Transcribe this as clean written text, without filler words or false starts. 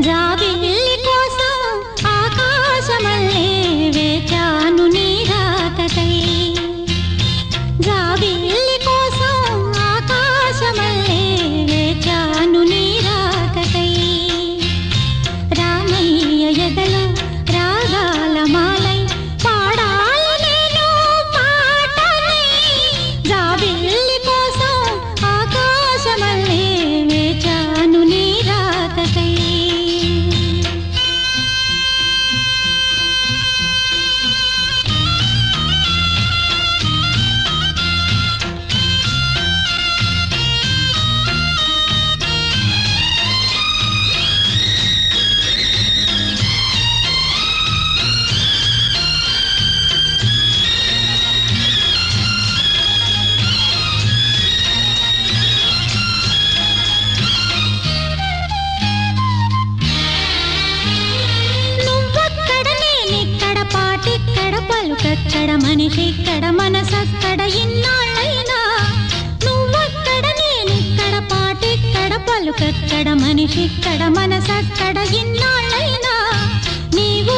జాబిల్లి కోసం ఆకాశమల్లే వేచాను నీ రాకకై జాబిల్లి కోసం ఆకాశమల్లే వేచాను నీ రాకకై రామయ్య ఎదలో రాగాల మాలై పాడాలి నేను పాటనై జాబిల్లి కోసం ఆకాశమల్లే వేచాను నీ రాకకై పలుకక్కడ మనిషిక్కడ మనసక్కడ ఇన్నాళ్ళైనా నువ్వక్కడ నేనిక్కడ పాటిక్కడ పలుకక్కడ మనిషిక్కడ మనసక్కడ ఇన్నాళ్ళైనా నీవు